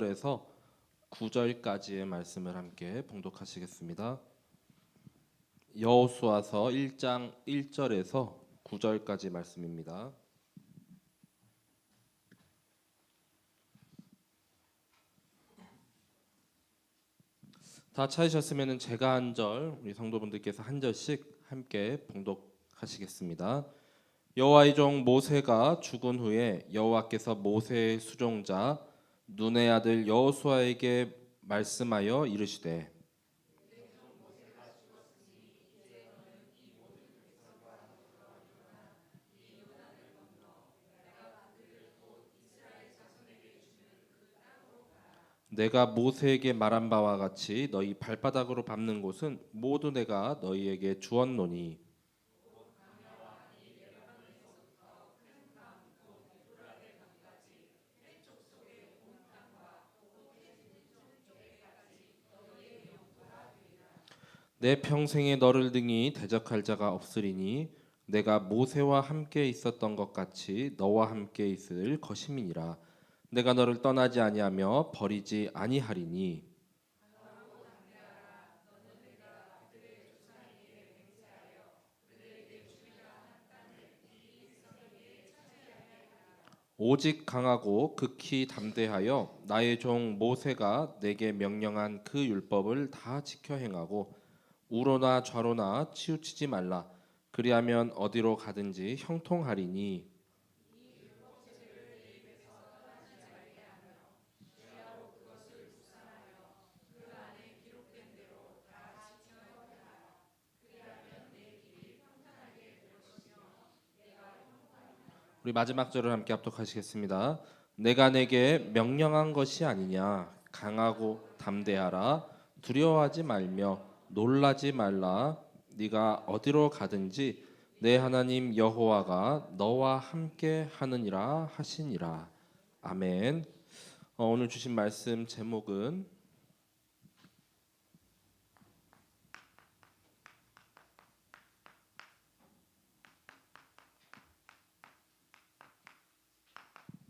에서 9절까지의 말씀을 함께 봉독하시겠습니다. 여호수아서 1장 1절에서 9절까지 말씀입니다. 다 찾으셨으면 제가 한 절, 우리 성도분들께서 한 절씩 함께 봉독하시겠습니다. 여호와의 종 모세가 죽은 후에 여호와께서 모세의 수종자 눈의 아들 여호수아에게 말씀하여 이르시되 내가 모세에게 말한 바와 같이 너희 발바닥으로 밟는 곳은 모두 내가 너희에게 주었노니 내 평생에 너를 등이 대적할 자가 없으리니 내가 모세와 함께 있었던 것 같이 너와 함께 있을 것임이니라. 내가 너를 떠나지 아니하며 버리지 아니하리니 오직 강하고 극히 담대하여 나의 종 모세가 내게 명령한 그 율법을 다 지켜 행하고 우로나 좌로나 치우치지 말라. 그리하면 어디로 가든지 형통하리니 우리 마지막 절을 함께 합독하시겠습니다. 내가 내게 명령한 것이 아니냐 강하고 담대하라 두려워하지 말며 놀라지 말라 네가 어디로 가든지 내 하나님 여호와가 너와 함께 하느니라 하시니라. 아멘. 오늘 주신 말씀 제목은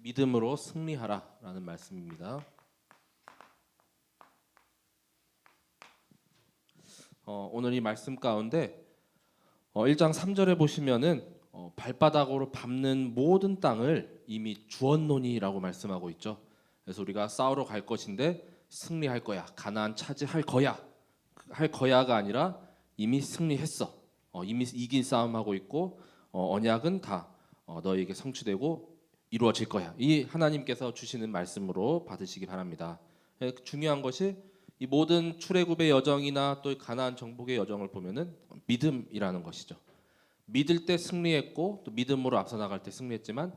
믿음으로 승리하라라는 말씀입니다. 오늘 이 말씀 가운데 1장 3절에 보시면은 발바닥으로 밟는 모든 땅을 이미 주었노니라고 말씀하고 있죠. 그래서 우리가 싸우러 갈 것인데 승리할 거야, 가나안 차지할 거야, 할 거야가 아니라 이미 승리했어. 이미 이긴 싸움하고 있고 언약은 다 너에게 성취되고 이루어질 거야. 이 하나님께서 주시는 말씀으로 받으시기 바랍니다. 중요한 것이 이 모든 출애굽의 여정이나 또 가나안 정복의 여정을 보면은 믿음이라는 것이죠. 믿을 때 승리했고 또 믿음으로 앞서 나갈 때 승리했지만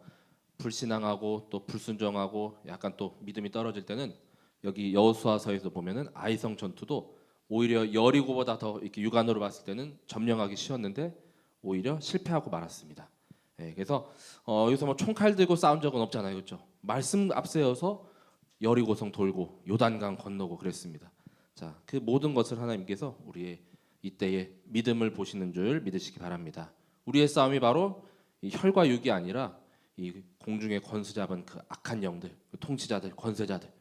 불신앙하고 또 불순종하고 약간 또 믿음이 떨어질 때는 여기 여호수아서에서 보면은 아이성 전투도 오히려 여리고보다 더 이렇게 육안으로 봤을 때는 점령하기 쉬웠는데 오히려 실패하고 말았습니다. 그래서 여기서 뭐 총칼 들고 싸운 적은 없잖아요, 그렇죠? 말씀 앞세워서 여리고성 돌고 요단강 건너고 그랬습니다. 자, 그 모든 것을 하나님께서 우리의 이때의 믿음을 보시는 줄 믿으시기 바랍니다. 우리의 싸움이 바로 이 혈과 육이 아니라 이 공중에 권세 잡은 그 악한 영들, 그 통치자들, 권세자들,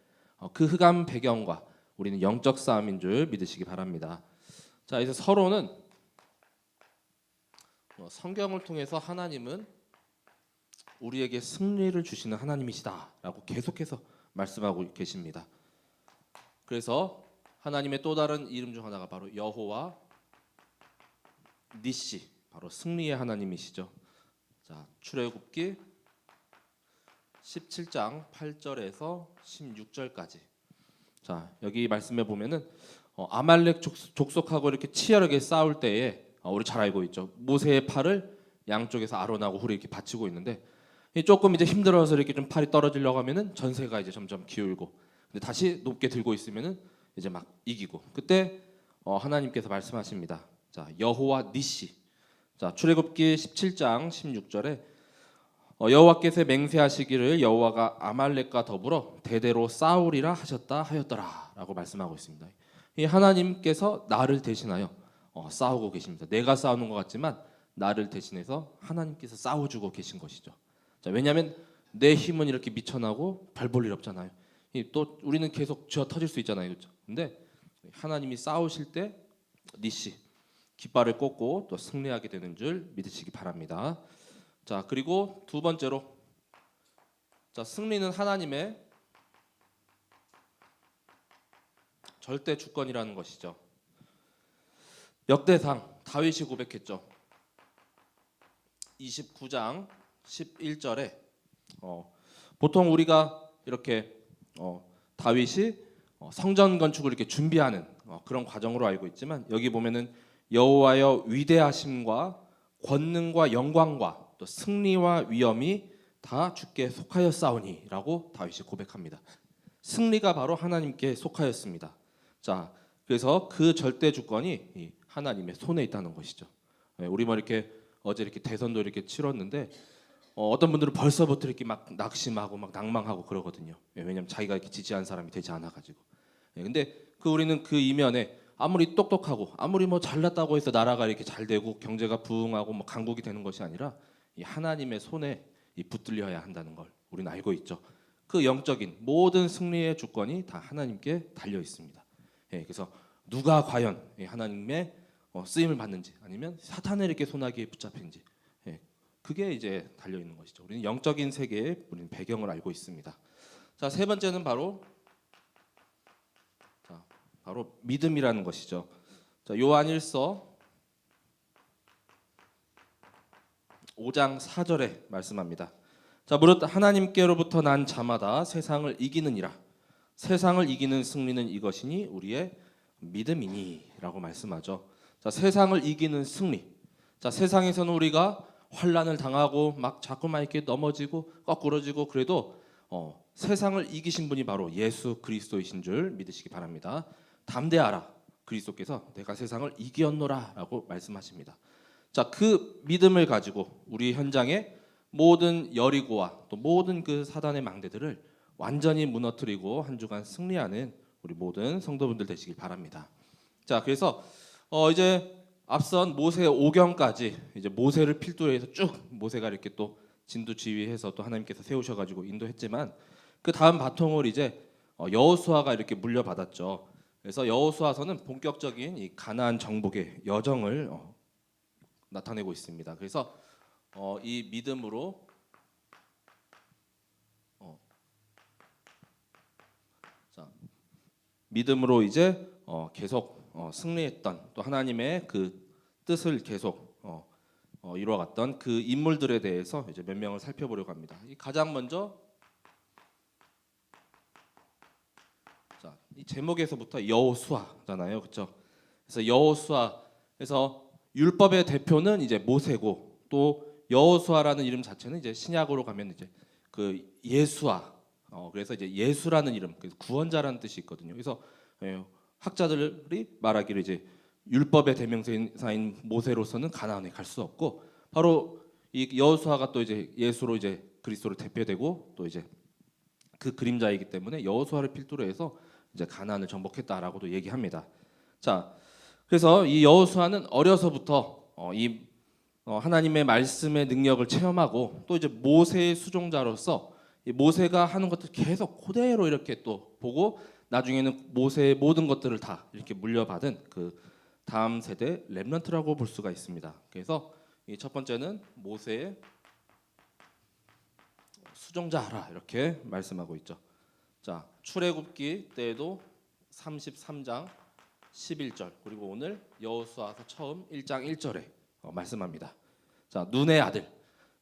그 흑암 배경과 우리는 영적 싸움인 줄 믿으시기 바랍니다. 자, 이제 서로는 성경을 통해서 하나님은 우리에게 승리를 주시는 하나님이시다라고 계속해서 말씀하고 계십니다. 그래서 하나님의 또 다른 이름 중 하나가 바로 여호와 니시, 바로 승리의 하나님이시죠. 자, 출애굽기 17장 8절에서 16절까지. 자, 여기 말씀에 보면은 아말렉 족속하고 이렇게 치열하게 싸울 때에 우리 잘 알고 있죠. 모세의 팔을 양쪽에서 아론하고 훌이 이렇게 받치고 있는데 조금 이제 힘들어서 이렇게 좀 팔이 떨어지려고 하면은 전세가 이제 점점 기울고 근데 다시 높게 들고 있으면은 이제 막 이기고 그때 하나님께서 말씀하십니다. 자, 여호와 니시. 자, 출애굽기 17장 16절에 여호와께서 맹세하시기를 여호와가 아말렉과 더불어 대대로 싸우리라 하셨다 하였더라라고 말씀하고 있습니다. 이 하나님께서 나를 대신하여 싸우고 계십니다. 내가 싸우는 것 같지만 나를 대신해서 하나님께서 싸워주고 계신 것이죠. 자, 왜냐하면 내 힘은 이렇게 미쳐나고 발 볼 일 없잖아요. 또 우리는 계속 쥐어 터질 수 있잖아요, 그렇죠? 근데 하나님이 싸우실 때 니시 깃발을 꽂고 또 승리하게 되는 줄 믿으시기 바랍니다. 자, 그리고 두 번째로, 자, 승리는 하나님의 절대 주권이라는 것이죠. 역대상 다윗이 고백했죠. 29장 11절에 보통 우리가 이렇게 다윗이 성전 건축을 이렇게 준비하는 그런 과정으로 알고 있지만, 여기 보면은 여호와여 위대하심과 권능과 영광과 또 승리와 위엄이 다 주께 속하였사오니라고 다윗이 고백합니다. 승리가 바로 하나님께 속하였습니다. 자, 그래서 그 절대 주권이 이 하나님의 손에 있다는 것이죠. 우리 뭐 이렇게 어제 이렇게 대선도 이렇게 치렀는데 어떤 분들은 벌써부터 이렇게 막 낙심하고 막 낭망하고 그러거든요. 왜냐하면 자기가 이렇게 지지한 사람이 되지 않아가지고. 근데 우리는 그 이면에 아무리 똑똑하고 아무리 뭐 잘났다고 해서 나라가 이렇게 잘 되고 경제가 부흥하고 뭐 강국이 되는 것이 아니라 이 하나님의 손에 붙들려야 한다는 걸 우리는 알고 있죠. 그 영적인 모든 승리의 주권이 다 하나님께 달려 있습니다. 그래서 누가 과연 하나님의 쓰임을 받는지, 아니면 사탄의 이렇게 소나기에 붙잡힌지, 그게 이제 달려 있는 것이죠. 우리는 영적인 세계의 우리는 배경을 알고 있습니다. 자, 세 번째는 바로 믿음이라는 것이죠. 자, 요한 1서 5장 4절에 말씀합니다. 자, 무릇 하나님께로부터 난 자마다 세상을 이기느니라. 세상을 이기는 승리는 이것이니 우리의 믿음이니라고 말씀하죠. 자, 세상을 이기는 승리. 자, 세상에서는 우리가 환난을 당하고 막 자꾸만 이렇게 넘어지고 거꾸러지고 그래도 세상을 이기신 분이 바로 예수 그리스도이신 줄 믿으시기 바랍니다. 담대하라, 그리스도께서 내가 세상을 이기었노라라고 말씀하십니다. 자, 그 믿음을 가지고 우리 현장에 모든 여리고와 또 모든 그 사단의 망대들을 완전히 무너뜨리고 한 주간 승리하는 우리 모든 성도분들 되시길 바랍니다. 자, 그래서 이제 앞선 모세 오경까지 이제 모세를 필두로 해서 쭉 모세가 이렇게 또 진두지휘해서 또 하나님께서 세우셔가지고 인도했지만, 그 다음 바통을 이제 여호수아가 이렇게 물려받았죠. 그래서 여호수아서는 본격적인 이 가나안 정복의 여정을 나타내고 있습니다. 그래서 이 믿음으로 믿음으로 이제 계속 승리했던, 또 하나님의 그 뜻을 계속 이루어갔던 그 인물들에 대해서 이제 몇 명을 살펴보려고 합니다. 가장 먼저, 자, 이 제목에서부터 여호수아잖아요, 그렇죠? 그래서 여호수아에서 율법의 대표는 이제 모세고, 또 여호수아라는 이름 자체는 이제 신약으로 가면 이제 그 예수아, 그래서 이제 예수라는 이름, 그래서 구원자라는 뜻이 있거든요. 그래서 학자들이 말하기를 이제 율법의 대명사인 모세로서는 가나안에 갈 수 없고, 바로 이 여호수아가 또 이제 예수로 이제 그리스도를 대표되고 또 이제 그 그림자이기 때문에 여호수아를 필두로 해서 이제 가나안을 정복했다라고도 얘기합니다. 자, 그래서 이 여호수아는 어려서부터 이 하나님의 말씀의 능력을 체험하고, 또 이제 모세의 수종자로서 이 모세가 하는 것들 계속 그대로 이렇게 또 보고, 나중에는 모세의 모든 것들을 다 이렇게 물려받은 그 다음 세대 렘넌트라고 볼 수가 있습니다. 그래서 이 첫 번째는 모세의 수종자하라 이렇게 말씀하고 있죠. 자, 출애굽기 때에도 33장 11절, 그리고 오늘 여호수아서 처음 1장 1절에 말씀합니다. 자, 눈의 아들,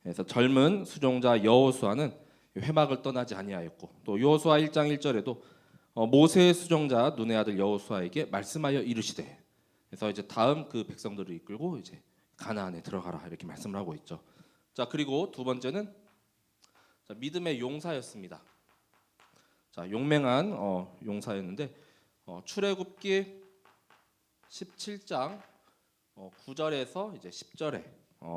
그래서 젊은 수종자 여호수아는 회막을 떠나지 아니하였고, 또 여호수아 1장 1절에도 모세의 수종자 눈의 아들 여호수아에게 말씀하여 이르시되, 그래서 이제 다음 그 백성들을 이끌고 이제 가나안에 들어가라 이렇게 말씀을 하고 있죠. 자, 그리고 두 번째는 믿음의 용사였습니다. 자, 용맹한 용사였는데 출애굽기 17장 9절에서 이제 10절에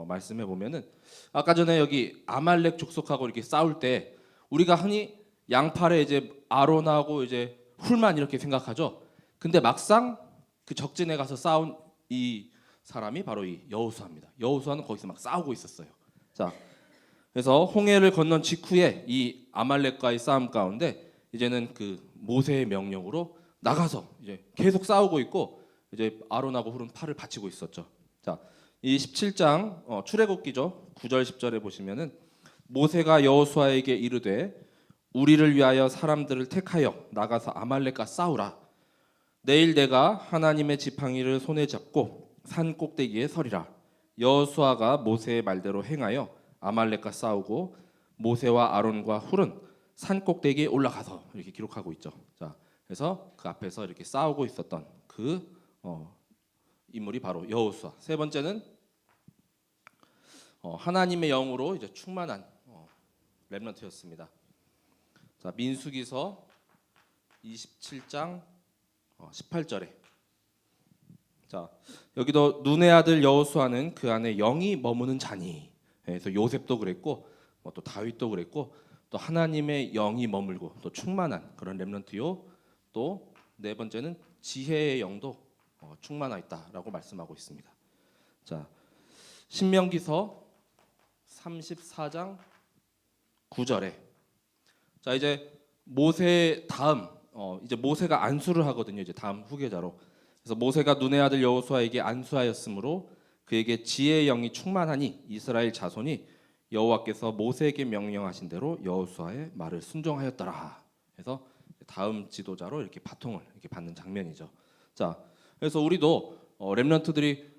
말씀해 보면은, 아까 전에 여기 아말렉 족속하고 이렇게 싸울 때 우리가 흔히 양팔에 이제 아론하고 이제 훌만 이렇게 생각하죠. 근데 막상 그 적진에 가서 싸운 이 사람이 바로 이 여호수아입니다. 여호수아는 거기서 막 싸우고 있었어요. 자, 그래서 홍해를 건넌 직후에 이 아말렉과의 싸움 가운데 이제는 그 모세의 명령으로 나가서 이제 계속 싸우고 있고 이제 아론하고 훌은 팔을 받치고 있었죠. 자, 이 17장 출애굽기죠. 9절 10절에 보시면은 모세가 여호수아에게 이르되 우리를 위하여 사람들을 택하여 나가서 아말렉과 싸우라. 내일 내가 하나님의 지팡이를 손에 잡고 산 꼭대기에 서리라. 여호수아가 모세의 말대로 행하여 아말렉과 싸우고 모세와 아론과 훌은 산 꼭대기에 올라가서 이렇게 기록하고 있죠. 자, 그래서 그 앞에서 이렇게 싸우고 있었던 그 인물이 바로 여호수아. 세 번째는 하나님의 영으로 이제 충만한 렘넌트였습니다. 자, 민수기서 27장 18절에 자, 여기도 눈의 아들 여호수아는 그 안에 영이 머무는 자니. 그래서 요셉도 그랬고 또 다윗도 그랬고 또 하나님의 영이 머물고 또 충만한 그런 렘넌트요. 또 네 번째는 지혜의 영도 충만하였다라고 말씀하고 있습니다. 자, 신명기서 34장 9절에 자, 이제 모세 다음 이제 모세가 안수를 하거든요. 이제 다음 후계자로. 그래서 모세가 눈의 아들 여호수아에게 안수하였으므로 그에게 지혜의 영이 충만하니 이스라엘 자손이 여호와께서 모세에게 명령하신 대로 여호수아의 말을 순종하였더라. 그래서 다음 지도자로 이렇게 바통을 이렇게 받는 장면이죠. 자, 그래서 우리도 렘넌트들이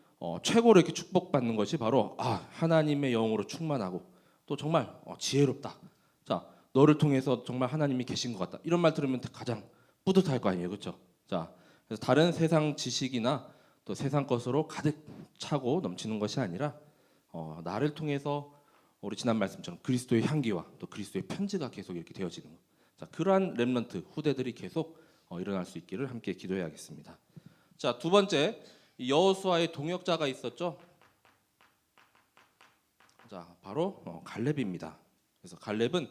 최고로 이렇게 축복받는 것이 바로 하나님의 영으로 충만하고 또 정말 지혜롭다. 자, 너를 통해서 정말 하나님이 계신 것 같다. 이런 말 들으면 가장 뿌듯할 거 아니에요, 그렇죠? 자, 그래서 다른 세상 지식이나 또 세상 것으로 가득 차고 넘치는 것이 아니라 나를 통해서 우리 지난 말씀처럼 그리스도의 향기와 또 그리스도의 편지가 계속 이렇게 되어지는 것. 자, 그러한 렘넌트 후대들이 계속 일어날 수 있기를 함께 기도해야겠습니다. 자, 두 번째 여호수아의 동역자가 있었죠. 자, 바로 갈렙입니다. 그래서 갈렙은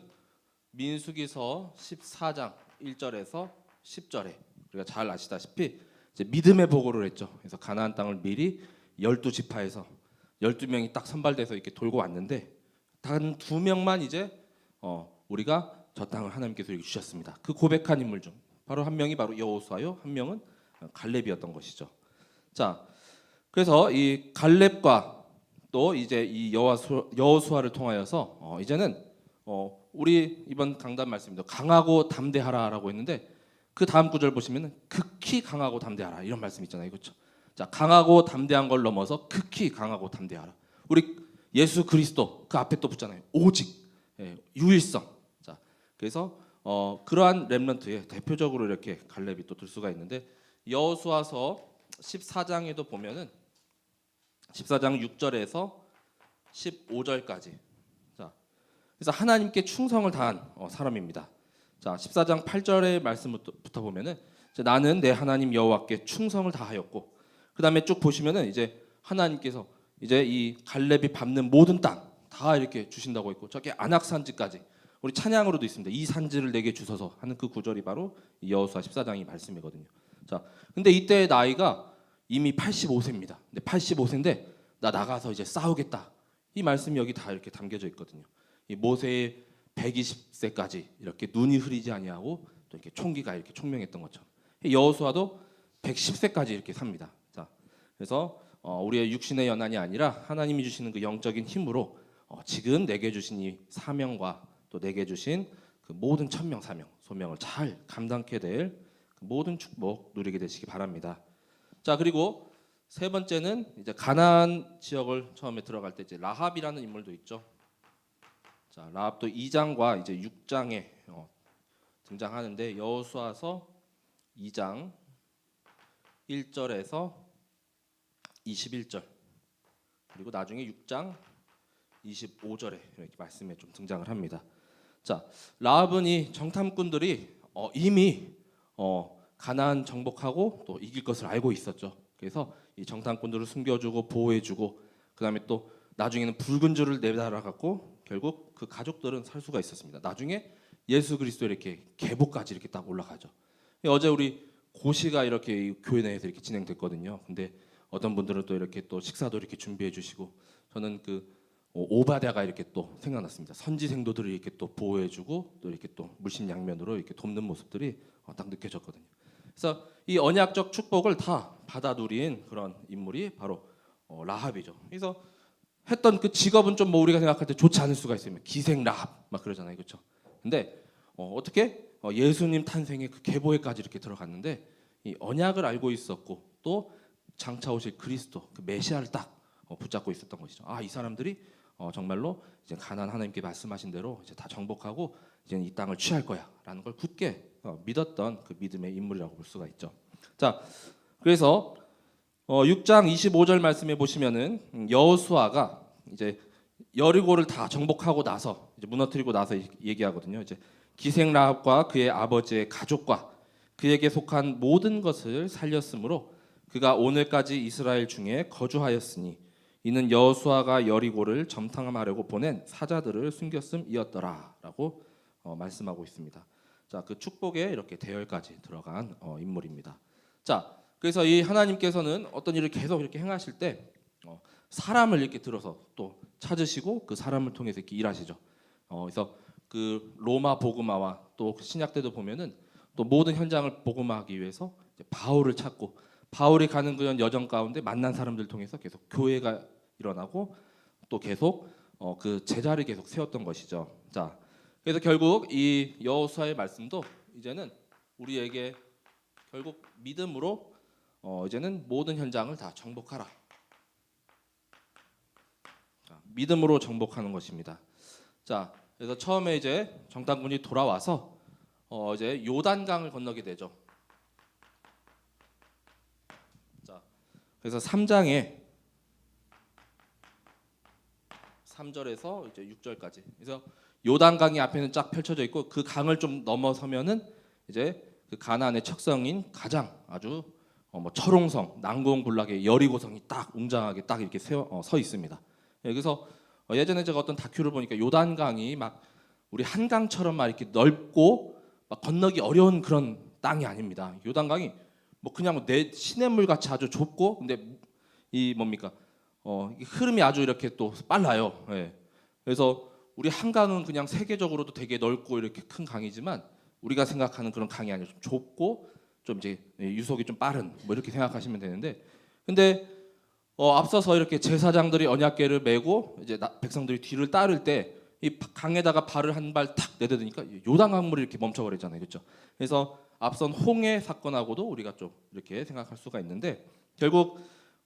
민수기서 14장 1절에서 10절에 우리가 잘 아시다시피 이제 믿음의 보고를 했죠. 그래서 가나안 땅을 미리 12지파에서 12명이 딱 선발돼서 이렇게 돌고 왔는데 단 2명만 이제 우리가 저 땅을 하나님께서 이렇게 주셨습니다. 그 고백한 인물 중 바로 한 명이 바로 여호수아요, 한 명은 갈렙이었던 것이죠. 자, 그래서 이 갈렙과 또 이제 이 여호수아를 통하여서 이제는 우리 이번 강단 말씀입니다. 강하고 담대하라라고 했는데 그 다음 구절 보시면 극히 강하고 담대하라 이런 말씀 있잖아요, 그렇죠? 자, 강하고 담대한 걸 넘어서 극히 강하고 담대하라. 우리 예수 그리스도 그 앞에 또 붙잖아요. 오직 유일성. 자, 그래서 그러한 렘넌트의 대표적으로 이렇게 갈렙이 또 들 수가 있는데 여호수아서 14장에도 보면은 14장 6절에서 15절까지. 자, 그래서 하나님께 충성을 다한 사람입니다. 자, 14장 8절의 말씀부터 보면은 나는 내 하나님 여호와께 충성을 다하였고, 그다음에 쭉 보시면은 이제 하나님께서 이제 이 갈렙이 밟는 모든 땅 다 이렇게 주신다고 했고, 저기 안악산지까지 우리 찬양으로도 있습니다. 이 산지를 내게 주소서 하는 그 구절이 바로 여호수아 14장의 말씀이거든요. 자, 근데 이때의 나이가 이미 85세입니다. 근데 85세인데 나 나가서 이제 싸우겠다. 이 말씀이 여기 다 이렇게 담겨져 있거든요. 이 모세의 120세까지 이렇게 눈이 흐리지 아니하고 또 이렇게 총기가 이렇게 총명했던 것처럼 여호수아도 110세까지 이렇게 삽니다. 자, 그래서 우리의 육신의 연한이 아니라 하나님이 주시는 그 영적인 힘으로 지금 내게 주신 이 사명과 또 내게 주신 그 모든 천명 사명 소명을 잘 감당케 될 그 모든 축복 누리게 되시기 바랍니다. 자, 그리고 세 번째는 이제 가나안 지역을 처음에 들어갈 때 이제 라합이라는 인물도 있죠. 자, 라합도 2장과 이제 6장에 등장하는데 여호수아서 2장 1절에서 21절 그리고 나중에 6장 25절에 이렇게 말씀에 좀 등장을 합니다. 자, 라합은 이 정탐꾼들이 이미 가나안 정복하고 또 이길 것을 알고 있었죠. 그래서 이 정탐꾼들을 숨겨주고 보호해주고 그다음에 또 나중에는 붉은 줄을 내달아갖고 결국 그 가족들은 살 수가 있었습니다. 나중에 예수 그리스도 이렇게 계보까지 이렇게 딱 올라가죠. 어제 우리 고시가 이렇게 교회 내에서 이렇게 진행됐거든요. 근데 어떤 분들은 또 이렇게 또 식사도 이렇게 준비해 주시고 저는 그 오바댜가 이렇게 또 생각났습니다. 선지 생도들을 이렇게 또 보호해주고 또 이렇게 또 물심양면으로 이렇게 돕는 모습들이 딱 느껴졌거든요. 그래서 이 언약적 축복을 다 받아 누린 그런 인물이 바로 라합이죠. 그래서 했던 그 직업은 좀 뭐 우리가 생각할 때 좋지 않을 수가 있어요. 기생 라합 막 그러잖아요, 그렇죠? 근데 어떻게 예수님 탄생의 그 계보에까지 이렇게 들어갔는데 이 언약을 알고 있었고 또 장차 오실 그리스도 그 메시아를 딱 붙잡고 있었던 것이죠. 이 사람들이 정말로 이제 가나안 하나님께 말씀하신 대로 이제 다 정복하고 이제 이 땅을 취할 거야라는 걸 굳게 믿었던 그 믿음의 인물이라고 볼 수가 있죠. 자, 그래서 6장 25절 말씀에 보시면은 여호수아가 이제 여리고를 다 정복하고 나서 이제 무너뜨리고 나서 얘기하거든요. 이제 기생 라합과 그의 아버지의 가족과 그에게 속한 모든 것을 살렸으므로 그가 오늘까지 이스라엘 중에 거주하였으니 이는 여호수아가 여리고를 점탕하려고 보낸 사자들을 숨겼음이었더라라고 말씀하고 있습니다. 자, 그 축복에 이렇게 대열까지 들어간 인물입니다. 자, 그래서 이 하나님께서는 어떤 일을 계속 이렇게 행하실 때 사람을 이렇게 들어서 또 찾으시고 그 사람을 통해서 이렇게 일하시죠. 그래서 그 로마 복음화와 또 신약 때도 보면은 또 모든 현장을 복음화하기 위해서 이제 바울을 찾고 바울이 가는 그 여정 가운데 만난 사람들 통해서 계속 교회가 일어나고 또 계속 그 제자를 계속 세웠던 것이죠. 자, 그래서 결국 이 여호수아의 말씀도 이제는 우리에게 결국 믿음으로 이제는 모든 현장을 다 정복하라. 자, 믿음으로 정복하는 것입니다. 자, 그래서 처음에 이제 정탐군이 돌아와서 이제 요단강을 건너게 되죠. 자, 그래서 3장에 3절에서 이제 6절까지. 그래서 요단강이 앞에는 쫙 펼쳐져 있고 그 강을 좀 넘어서면은 이제 그 가나안의 척성인 가장 아주 뭐 철옹성, 난공불락의 여리고성이 딱 웅장하게 딱 이렇게 서 있습니다. 그래서 예전에 제가 어떤 다큐를 보니까 요단강이 막 우리 한강처럼 막 이렇게 넓고 막 건너기 어려운 그런 땅이 아닙니다. 요단강이 뭐 그냥 내 시냇물 같이 아주 좁고 근데 이 뭡니까 흐름이 아주 이렇게 또 빨라요. 예. 그래서 우리 한강은 그냥 세계적으로도 되게 넓고 이렇게 큰 강이지만 우리가 생각하는 그런 강이 아니라 좀 좁고 좀 이제 유속이 좀 빠른 뭐 이렇게 생각하시면 되는데 근데 앞서서 이렇게 제사장들이 언약궤를 메고 이제 백성들이 뒤를 따를 때 이 강에다가 발을 한 발 탁 내딛으니까 요단 강물이 이렇게 멈춰버리잖아요, 그렇죠? 그래서 앞선 홍해 사건하고도 우리가 좀 이렇게 생각할 수가 있는데 결국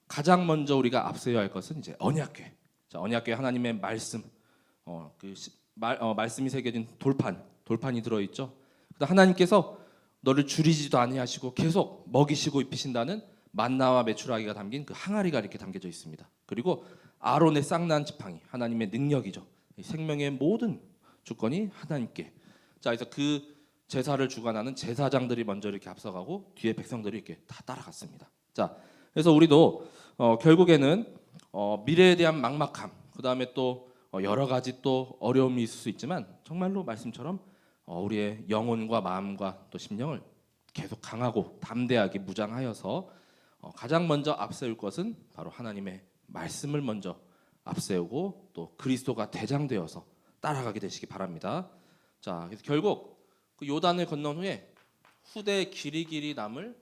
가장 먼저 우리가 앞서야 할 것은 이제 언약궤. 자, 언약궤 하나님의 말씀, 말씀이 새겨진 돌판이 들어 있죠. 하나님께서 너를 줄이지도 아니하시고 계속 먹이시고 입히신다는 만나와 메추라기가 담긴 그 항아리가 이렇게 담겨져 있습니다. 그리고 아론의 쌍난 지팡이, 하나님의 능력이죠. 생명의 모든 주권이 하나님께. 자, 그래서 그 제사를 주관하는 제사장들이 먼저 이렇게 앞서가고 뒤에 백성들이 이렇게 다 따라갔습니다. 자, 그래서 우리도 결국에는 미래에 대한 막막함, 그 다음에 또 여러 가지 또 어려움이 있을 수 있지만 정말로 말씀처럼 우리의 영혼과 마음과 또 심령을 계속 강하고 담대하게 무장하여서 가장 먼저 앞세울 것은 바로 하나님의 말씀을 먼저 앞세우고 또 그리스도가 대장되어서 따라가게 되시기 바랍니다. 자, 그래서 결국 그 요단을 건넌 후에 후대에 길이 남을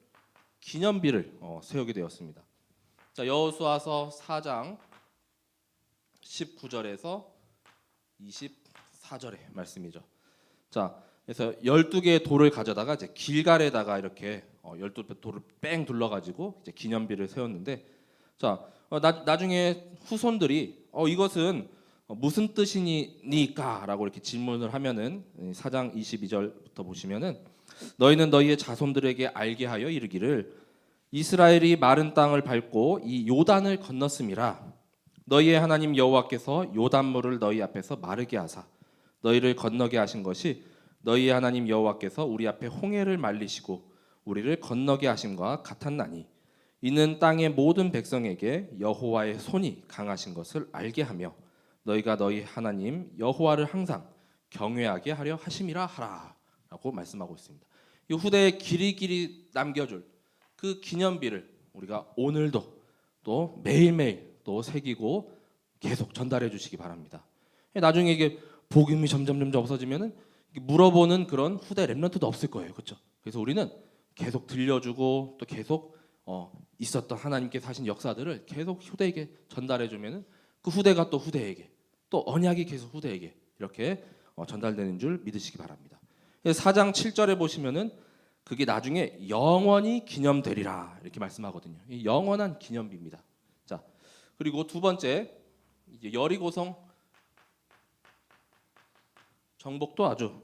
기념비를 세우게 되었습니다. 자, 여호수아서 4장 19절에서 24절의 말씀이죠. 자, 그래서 12개의 돌을 가져다가 이제 길갈에다가 이렇게 12개 돌을 뺑 둘러가지고 이제 기념비를 세웠는데, 자, 나중에 후손들이 이것은 무슨 뜻이니까라고 이렇게 질문을 하면은 4장 22절부터 보시면은 너희는 너희의 자손들에게 알게 하여 이르기를 이스라엘이 마른 땅을 밟고 이 요단을 건넜음이라. 너희의 하나님 여호와께서 요단물을 너희 앞에서 마르게 하사 너희를 건너게 하신 것이 너희의 하나님 여호와께서 우리 앞에 홍해를 말리시고 우리를 건너게 하심과 같았나니 이는 땅의 모든 백성에게 여호와의 손이 강하신 것을 알게 하며 너희가 너희 하나님 여호와를 항상 경외하게 하려 하심이라 하라라고 말씀하고 있습니다. 이 후대에 길이 남겨줄 그 기념비를 우리가 오늘도 또 매일매일 또 새기고 계속 전달해 주시기 바랍니다. 나중에 이게 복음이 점점 없어지면은 물어보는 그런 후대 렘넌트도 없을 거예요, 그렇죠? 그래서 우리는 계속 들려주고 또 계속 있었던 하나님께서 하신 역사들을 계속 후대에게 전달해 주면은 그 후대가 또 후대에게 또 언약이 계속 후대에게 이렇게 전달되는 줄 믿으시기 바랍니다. 4장 7절에 보시면은 그게 나중에 영원히 기념되리라 이렇게 말씀하거든요. 영원한 기념비입니다. 자, 그리고 두 번째 이제 여리고성 정복도 아주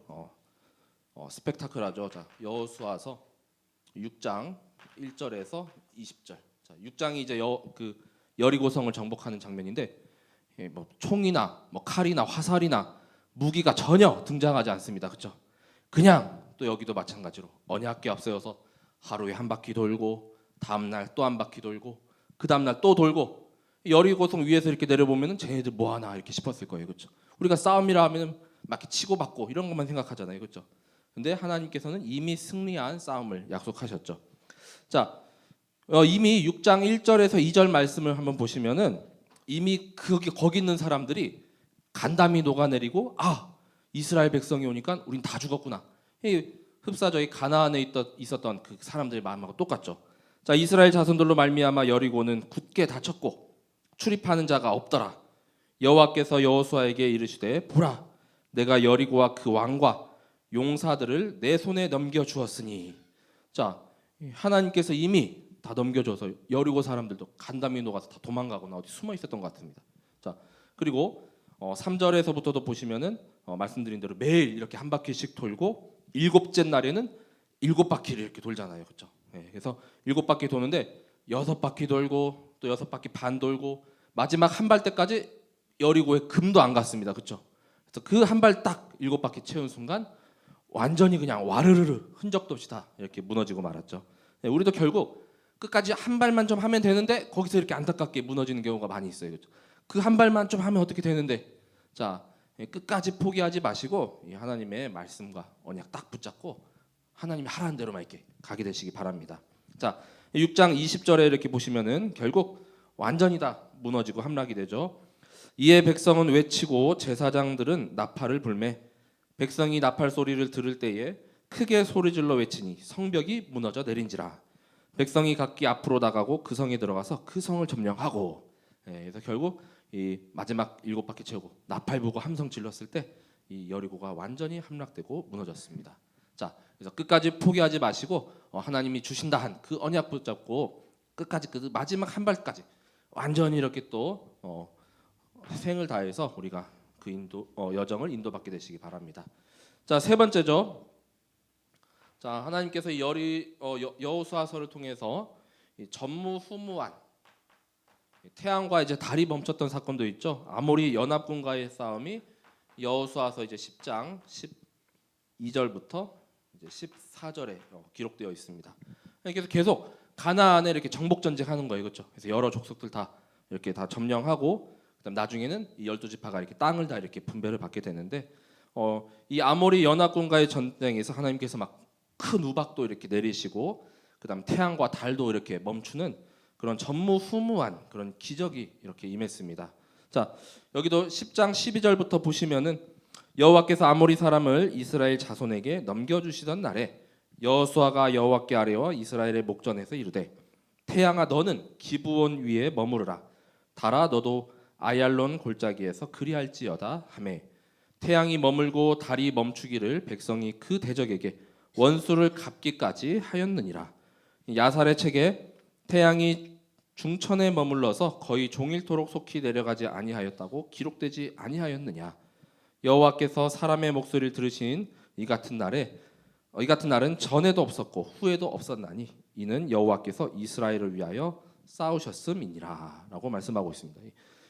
스펙타클하죠. 자, 여호수아서 6장 1절에서 20절. 자, 6장이 이제 여리고성을 정복하는 장면인데 뭐 총이나 뭐 칼이나 화살이나 무기가 전혀 등장하지 않습니다. 그렇죠? 그냥 또 여기도 마찬가지로 언약궤 앞세워서 하루에 한 바퀴 돌고 다음 날 또 한 바퀴 돌고 그 다음 날 또 돌고 여리고성 위에서 이렇게 내려보면은 쟤네들 뭐 하나 이렇게 싶었을 거예요. 그렇죠? 우리가 싸움이라 하면은 막 치고받고 이런 것만 생각하잖아요. 그렇죠? 근데 하나님께서는 이미 승리한 싸움을 약속하셨죠. 자, 이미 6장 1절에서 2절 말씀을 한번 보시면은 이미 거기 있는 사람들이 간담이 녹아내리고 이스라엘 백성이 오니까 우린 다 죽었구나. 흡사저희 가나안에 있었던 그 사람들의 마음하고 똑같죠. 자, 이스라엘 자손들로 말미암아 여리고는 굳게 닫혔고 출입하는 자가 없더라. 여호와께서 여호수아에게 이르시되 보라, 내가 여리고와 그 왕과 용사들을 내 손에 넘겨 주었으니. 자, 하나님께서 이미 다 넘겨줘서 여리고 사람들도 간담이 녹아서 다 도망가거나 어디 숨어 있었던 것 같습니다. 자, 그리고 3절에서부터도 보시면은 말씀드린 대로 매일 이렇게 한 바퀴씩 돌고 일곱째 날에는 7바퀴를 이렇게 돌잖아요, 그렇죠? 네, 그래서 7바퀴 도는데 6바퀴 돌고 또 6바퀴 반 돌고 마지막 한 발 때까지 여리고에 금도 안 갔습니다, 그렇죠? 그래서 그 한 발 딱 7바퀴 채운 순간 완전히 그냥 와르르르 흔적도 없이 다 이렇게 무너지고 말았죠. 네, 우리도 결국 끝까지 한 발만 좀 하면 되는데 거기서 이렇게 안타깝게 무너지는 경우가 많이 있어요. 그렇죠? 그 한 발만 좀 하면 어떻게 되는데, 자, 끝까지 포기하지 마시고 이 하나님의 말씀과 언약 딱 붙잡고 하나님이 하라는 대로만 이렇게 가게 되시기 바랍니다. 자, 6장 20절에 이렇게 보시면은 결국 완전히 다 무너지고 함락이 되죠. 이에 백성은 외치고 제사장들은 나팔을 불매 백성이 나팔 소리를 들을 때에 크게 소리질러 외치니 성벽이 무너져 내린지라. 백성이 각기 앞으로 나가고 그 성에 들어가서 그 성을 점령하고. 그래서 결국 이 마지막 7바퀴 채우고 나팔 부고 함성 질렀을 때 이 여리고가 완전히 함락되고 무너졌습니다. 자, 그래서 끝까지 포기하지 마시고 하나님이 주신다 한 그 언약 붙잡고 끝까지 그 마지막 한 발까지 완전히 이렇게 또 생을 다해서 우리가 그 여정을 인도받게 되시기 바랍니다. 자, 세 번째죠. 자, 하나님께서 여호수아서를 통해서 전무후무한 태양과 이제 달이 멈췄던 사건도 있죠. 아모리 연합군과의 싸움이 여호수아서 이제 10장 12절부터 이제 14절에 기록되어 있습니다. 그래서 계속 가나안에 이렇게 정복 전쟁하는 거예요, 그렇죠? 그래서 여러 족속들 다 이렇게 다 점령하고, 그다음 나중에는 이 12지파가 이렇게 땅을 다 이렇게 분배를 받게 되는데, 이 아모리 연합군과의 전쟁에서 하나님께서 막 큰 우박도 이렇게 내리시고, 그다음 태양과 달도 이렇게 멈추는 그런 전무후무한 그런 기적이 이렇게 임했습니다. 자, 여기도 10장 12절부터 보시면은 여호와께서 아모리 사람을 이스라엘 자손에게 넘겨주시던 날에 여호수아가 여호와께 아뢰어 이스라엘의 목전에서 이르되 태양아 너는 기브온 위에 머무르라. 달아 너도 아얄론 골짜기에서 그리할지어다 하매 태양이 머물고 달이 멈추기를 백성이 그 대적에게 원수를 갚기까지 하였느니라. 야살의 책에 태양이 중천에 머물러서 거의 종일토록 속히 내려가지 아니하였다고 기록되지 아니하였느냐. 여호와께서 사람의 목소리를 들으신 이 같은 날은 전에도 없었고 후에도 없었나니 이는 여호와께서 이스라엘을 위하여 싸우셨음이니라라고 말씀하고 있습니다.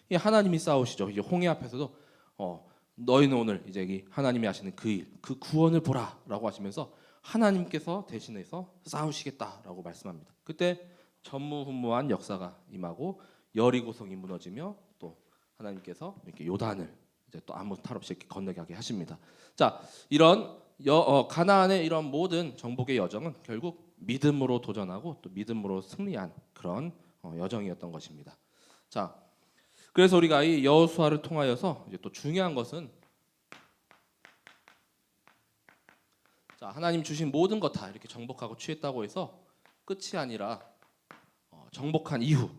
이 하나님이 싸우시죠. 이제 홍해 앞에서도 너희는 오늘 이제 이 하나님이 하시는 그 일, 그 구원을 보라라고 하시면서 하나님께서 대신해서 싸우시겠다라고 말씀합니다. 그때 전무후무한 역사가 임하고 여리고성이 무너지며 또 하나님께서 이렇게 요단을 이제 또 아무 탈 없이 이렇게 건너게 하십니다. 자, 이런 가나안의 이런 모든 정복의 여정은 결국 믿음으로 도전하고 또 믿음으로 승리한 그런 여정이었던 것입니다. 자, 그래서 우리가 이 여호수아를 통하여서 이제 또 중요한 것은 자, 하나님 주신 모든 것 다 이렇게 정복하고 취했다고 해서 끝이 아니라 정복한 이후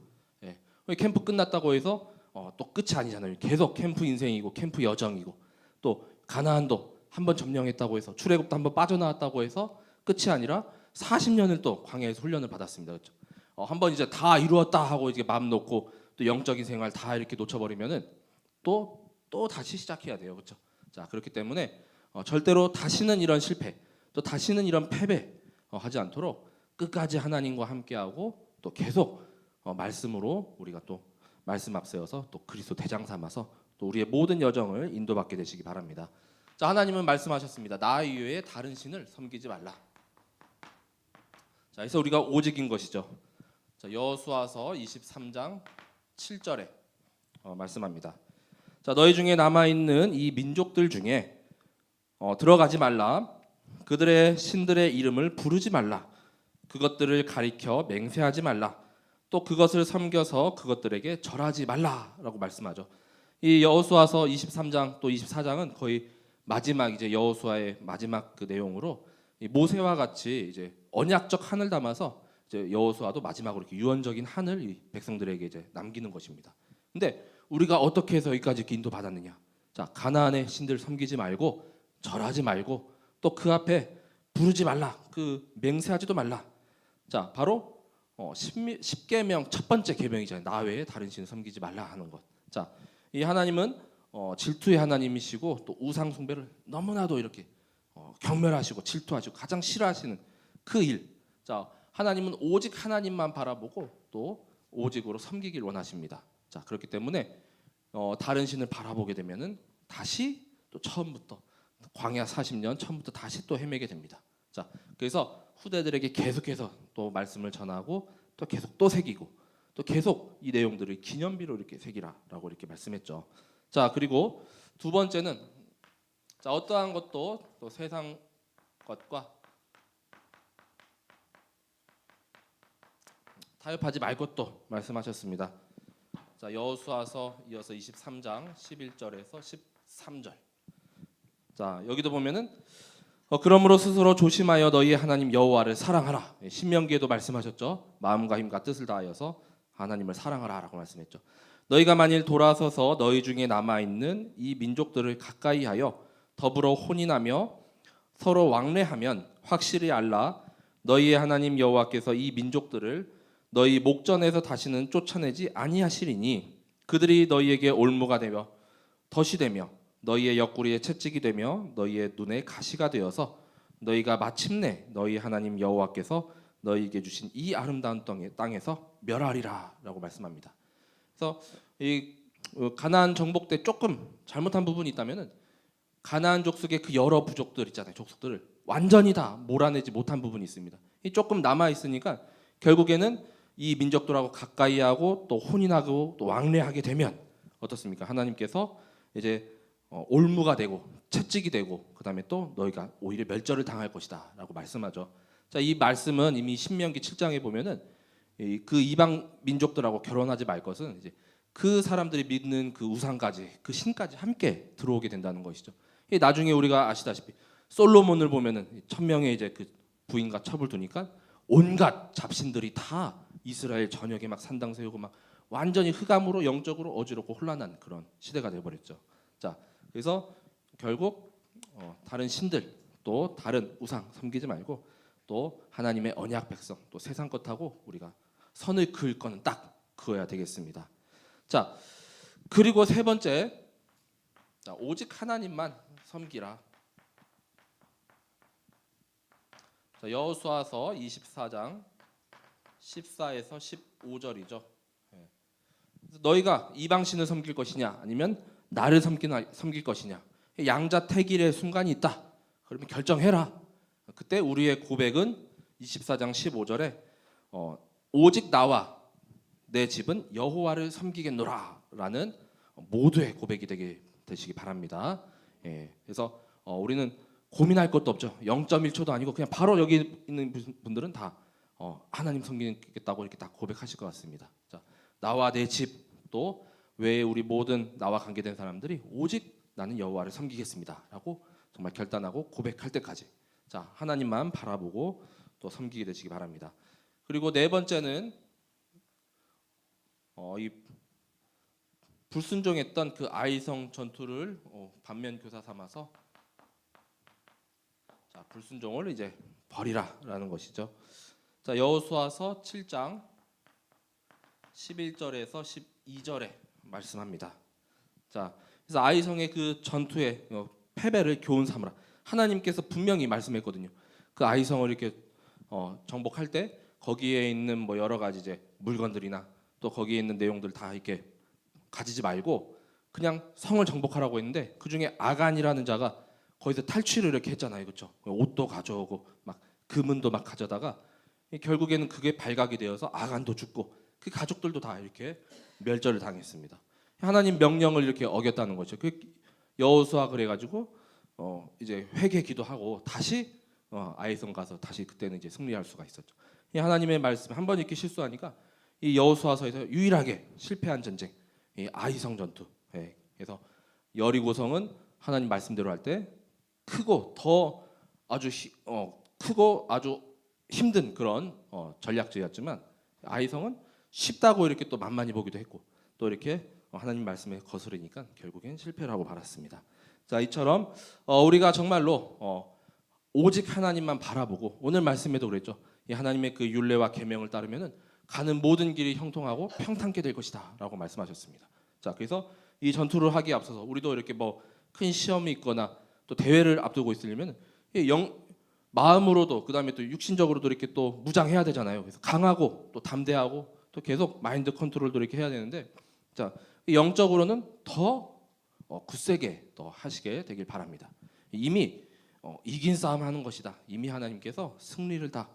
캠프 끝났다고 해서 또 끝이 아니잖아요. 계속 캠프 인생이고 캠프 여정이고 또 가나안도 한번 점령했다고 해서 출애굽도 한번 빠져나왔다고 해서 끝이 아니라 40년을 또 광야에서 훈련을 받았습니다. 그렇죠? 한번 이제 다 이루었다 하고 이제 마음 놓고 또 영적인 생활 다 이렇게 놓쳐버리면은 또 다시 시작해야 돼요. 그렇죠? 자, 그렇기 때문에 절대로 다시는 이런 실패 또 다시는 이런 패배 하지 않도록 끝까지 하나님과 함께하고 또 계속 말씀으로 우리가 또 말씀 앞세워서 또 그리스도 대장 삼아서 또 우리의 모든 여정을 인도받게 되시기 바랍니다. 자, 하나님은 말씀하셨습니다. 나 이외에 다른 신을 섬기지 말라. 자, 그래서 우리가 오직인 것이죠. 자, 여호수아서 23장 7절에 말씀합니다. 자, 너희 중에 남아 있는 이 민족들 중에 들어가지 말라. 그들의 신들의 이름을 부르지 말라. 그것들을 가리켜 맹세하지 말라. 또 그것을 섬겨서 그것들에게 절하지 말라라고 말씀하죠. 이 여호수아서 23장 또 24장은 거의 마지막 이제 여호수아의 마지막 그 내용으로 이 모세와 같이 이제 언약적 한을 담아서 이제 여호수아도 마지막으로 이렇게 유언적인 한을 이 백성들에게 이제 남기는 것입니다. 근데 우리가 어떻게 해서 여기까지 이렇게 인도받았느냐? 자, 가나안의 신들 섬기지 말고 절하지 말고 또 그 앞에 부르지 말라. 그 맹세하지도 말라. 자, 바로 10계명 첫 번째 계명이잖아요. 나 외에 다른 신을 섬기지 말라 하는 것. 자, 이 하나님은 질투의 하나님이시고 또 우상 숭배를 너무나도 이렇게 경멸하시고 질투하시고 가장 싫어하시는 그 일. 자, 하나님은 오직 하나님만 바라보고 또 오직으로 섬기길 원하십니다. 자, 그렇기 때문에 다른 신을 바라보게 되면은 다시 또 처음부터 광야 40년 처음부터 다시 또 헤매게 됩니다. 자, 그래서 후대들에게 계속해서 또 말씀을 전하고 또 계속 또 새기고 또 계속 이 내용들을 기념비로 이렇게 새기라라고 이렇게 말씀했죠. 자, 그리고 두 번째는 자, 어떠한 것도 또 세상 것과 타협하지 말 것도 말씀하셨습니다. 자, 여호수아서 이어서 23장 11절에서 13절. 자, 여기도 보면은 그러므로 스스로 조심하여 너희의 하나님 여호와를 사랑하라. 신명기에도 말씀하셨죠. 마음과 힘과 뜻을 다하여서 하나님을 사랑하라라고 말씀했죠. 너희가 만일 돌아서서 너희 중에 남아 있는 이 민족들을 가까이하여 더불어 혼인하며 서로 왕래하면 확실히 알라. 너희의 하나님 여호와께서 이 민족들을 너희 목전에서 다시는 쫓아내지 아니하시리니 그들이 너희에게 올무가 되며 덫이 되며 너희의 옆구리에 채찍이 되며 너희의 눈에 가시가 되어서 너희가 마침내 너희 하나님 여호와께서 너희에게 주신 이 아름다운 땅에서 멸하리라라고 말씀합니다. 그래서 이 가나안 정복 때 조금 잘못한 부분이 있다면은 가나안 족속의 그 여러 부족들 있잖아요. 족속들을 완전히 다 몰아내지 못한 부분이 있습니다. 이 조금 남아 있으니까 결국에는 이 민족들하고 가까이하고 또 혼인하고 또 왕래하게 되면 어떻습니까? 하나님께서 이제 올무가 되고 채찍이 되고 그다음에 또 너희가 오히려 멸절을 당할 것이다라고 말씀하죠. 자, 이 말씀은 이미 신명기 7장에 보면은 그 이방 민족들하고 결혼하지 말 것은 이제 그 사람들이 믿는 그 우상까지 그 신까지 함께 들어오게 된다는 것이죠. 나중에 우리가 아시다시피 솔로몬을 보면은 1000명의 이제 그 부인과 첩을 두니까 온갖 잡신들이 다 이스라엘 전역에 막 산당 세우고 막 완전히 흑암으로 영적으로 어지럽고 혼란한 그런 시대가 되어버렸죠. 자, 그래서 결국 다른 신들 또 다른 우상 섬기지 말고 또 하나님의 언약 백성 또 세상 것하고 우리가 선을 그을 거는 딱 그어야 되겠습니다. 자, 그리고 세 번째, 자, 오직 하나님만 섬기라. 자, 여호수아서 24장 14에서 15절이죠. 너희가 이방신을 섬길 것이냐 아니면 나를 섬길 것이냐, 양자택일의 순간이 있다. 그러면 결정해라. 그때 우리의 고백은 24장 15절에 오직 나와 내 집은 여호와를 섬기겠노라라는 모두의 고백이 되시기 바랍니다. 그래서 우리는 고민할 것도 없죠. 0.1초도 아니고 그냥 바로 여기 있는 분들은 다 하나님 섬기겠다고 이렇게 딱 고백하실 것 같습니다. 자, 나와 내 집 또 외에 우리 모든 나와 관계된 사람들이 오직 나는 여호와를 섬기겠습니다라고 정말 결단하고 고백할 때까지 자 하나님만 바라보고 또 섬기게 되시기 바랍니다. 그리고 네 번째는 이 불순종했던 그 아이성 전투를 반면 교사 삼아서 자 불순종을 이제 버리라라는 것이죠. 자 여호수아서 7장 11절에서 12절에 말씀합니다. 자 그래서 아이성의 그 전투의 패배를 교훈 삼으라. 하나님께서 분명히 말씀했거든요. 그 아이성을 이렇게 정복할 때 거기에 있는 뭐 여러 가지 이제 물건들이나 또 거기에 있는 내용들 다 이렇게 가지지 말고 그냥 성을 정복하라고 했는데 그 중에 아간이라는 자가 거기서 탈취를 이렇게 했잖아요, 그렇죠? 옷도 가져오고 막 금은도 막 가져다가 결국에는 그게 발각이 되어서 아간도 죽고 그 가족들도 다 이렇게 멸절을 당했습니다. 하나님 명령을 이렇게 어겼다는 거죠. 그 여호수아 그래가지고 이제 회개 기도하고 다시 아이성 가서 다시 그때는 이제 승리할 수가 있었죠. 이 하나님의 말씀 한 번 이렇게 실수하니까 이 여호수아서에서 유일하게 실패한 전쟁, 이 아이성 전투. 예, 그래서 여리고성은 하나님 말씀대로 할 때 크고 더 아주 크고 아주 힘든 그런 전략지였지만 아이성은 쉽다고 이렇게 또 만만히 보기도 했고 또 이렇게 하나님 말씀에 거스르니까 결국엔 실패를 하고 말았습니다. 자 이처럼 우리가 정말로 오직 하나님만 바라보고 오늘 말씀에도 그랬죠. 이 하나님의 그 율례와 계명을 따르면은 가는 모든 길이 형통하고 평탄케 될 것이다라고 말씀하셨습니다. 자 그래서 이 전투를 하기에 앞서서 우리도 이렇게 뭐 큰 시험이 있거나 또 대회를 앞두고 있으려면 마음으로도 그다음에 또 육신적으로도 이렇게 또 무장해야 되잖아요. 그래서 강하고 또 담대하고 또 계속 마인드 컨트롤도 이렇게 해야 되는데 자 영적으로는 더 굳세게 또 하시게 되길 바랍니다. 이미 이긴 싸움 하는 것이다. 이미 하나님께서 승리를 다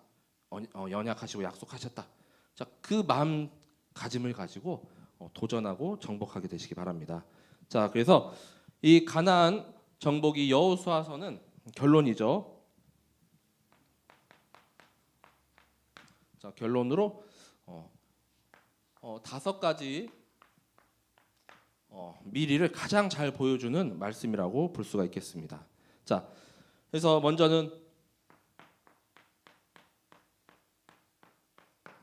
연약하시고 약속하셨다. 자, 그 마음가짐을 가지고 도전하고 정복하게 되시기 바랍니다. 자, 그래서 이 가나안 정복이 여호수아서는 결론이죠. 자, 결론으로 5가지 미리를 가장 잘 보여주는 말씀이라고 볼 수가 있겠습니다. 자, 그래서 먼저는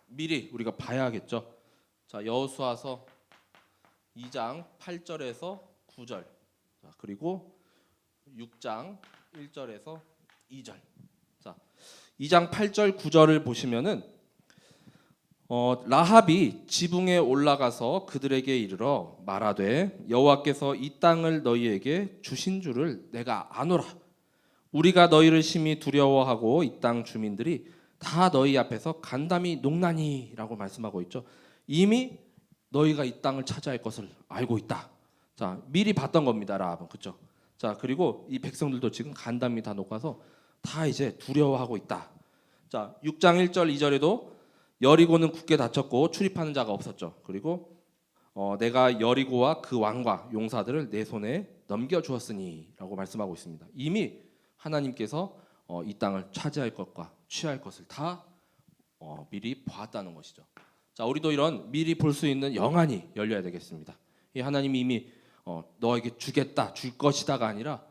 미리 우리가 봐야겠죠. 자, 여호수아서 2장 8절에서 9절, 자, 그리고 6장 1절에서 2절. 자, 2장 8절 9절을 보시면은 라합이 지붕에 올라가서 그들에게 이르러 말하되 여호와께서 이 땅을 너희에게 주신 줄을 내가 아노라. 우리가 너희를 심히 두려워하고 이 땅 주민들이 다 너희 앞에서 간담이 농나니라고 말씀하고 있죠. 이미 너희가 이 땅을 차지할 것을 알고 있다. 자, 미리 봤던 겁니다, 라합은. 그렇죠? 자, 그리고 이 백성들도 지금 간담이 다 녹아서 다 이제 두려워하고 있다. 자, 6장 1절 2절에도 여리고는 굳게 닫혔고 출입하는 자가 없었죠. 그리고 내가 여리고와 그 왕과 용사들을 내 손에 넘겨 주었으니라고 말씀하고 있습니다. 이미 하나님께서 이 땅을 차지할 것과 취할 것을 다 미리 보았다는 것이죠. 자, 우리도 이런 미리 볼 수 있는 영안이 열려야 되겠습니다. 이 하나님이 이미 너에게 주겠다, 줄 것이다가 아니라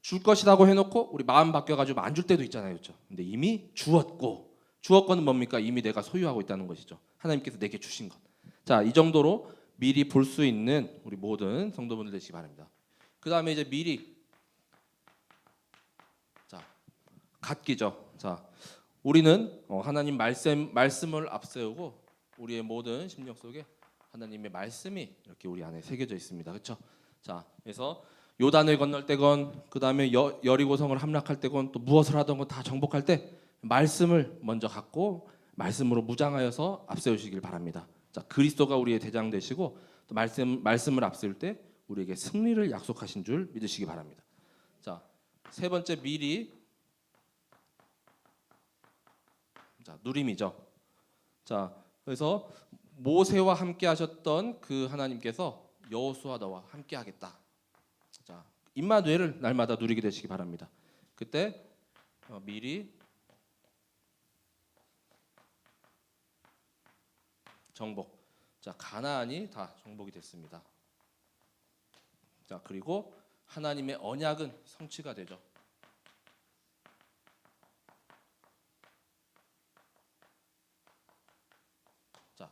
줄 것이라고 해놓고 우리 마음 바뀌어가지고 안 줄 때도 있잖아요, 그렇죠? 근데 이미 주었고, 주었건은 뭡니까? 이미 내가 소유하고 있다는 것이죠. 하나님께서 내게 주신 것. 자, 이 정도로 미리 볼 수 있는 우리 모든 성도분들 되시기 바랍니다. 그 다음에 이제 미리 갖기죠. 자, 우리는 하나님 말씀을 앞세우고 우리의 모든 심령 속에 하나님의 말씀이 이렇게 우리 안에 새겨져 있습니다. 그렇죠? 자, 그래서 요단을 건널 때건 그 다음에 여리고성을 함락할 때건 또 무엇을 하던 건 다 정복할 때 말씀을 먼저 갖고 말씀으로 무장하여서 앞세우시길 바랍니다. 자, 그리스도가 우리의 대장 되시고 또 말씀을 앞세울 때 우리에게 승리를 약속하신 줄 믿으시기 바랍니다. 자, 세 번째 미리 자, 누림이죠. 자, 그래서 모세와 함께 하셨던 그 하나님께서 여호수아 너와 함께 하겠다. 자, 임마누엘을 날마다 누리게 되시기 바랍니다. 그때 미리 정복. 자, 가나안이 다 정복이 됐습니다. 자, 그리고 하나님의 언약은 성취가 되죠. 자,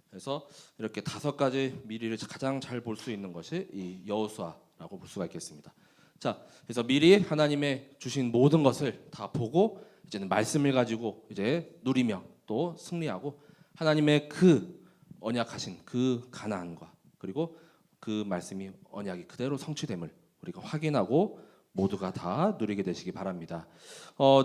그래서 이렇게 5가지 미리를 가장 잘 볼 수 있는 것이 이 여호수아라고 볼 수가 있겠습니다. 자, 그래서 미리 하나님의 주신 모든 것을 다 보고 이제는 말씀을 가지고 이제 누리며 또 승리하고 하나님의 그 언약하신 그 가나안과 그리고 그 말씀이 언약이 그대로 성취됨을 우리가 확인하고 모두가 다 누리게 되시기 바랍니다.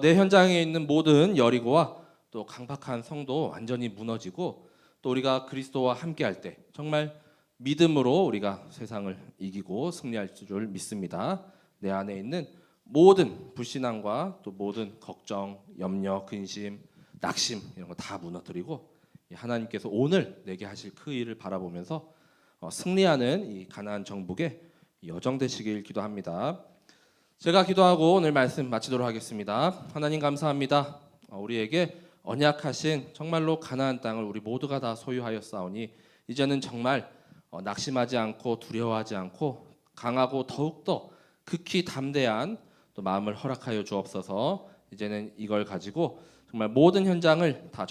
내 현장에 있는 모든 여리고와 또 강박한 성도 완전히 무너지고 또 우리가 그리스도와 함께할 때 정말 믿음으로 우리가 세상을 이기고 승리할 줄 믿습니다. 내 안에 있는 모든 불신앙과 또 모든 걱정, 염려, 근심, 낙심 이런 거 다 무너뜨리고 하나님께서 오늘 내게 하실 그 일을 바라보면서 승리하는 이 가나안 정복의 여정 되시길 기도합니다. 제가 기도하고 오늘 말씀 마치도록 하겠습니다. 하나님 감사합니다. 우리에게 언약하신 정말로 가나안 땅을 우리 모두가 다 소유하였사오니 이제는 정말 낙심하지 않고 두려워하지 않고 강하고 더욱더 극히 담대한 또 마음을 허락하여 주옵소서. 이제는 이걸 가지고 정말 모든 현장을 다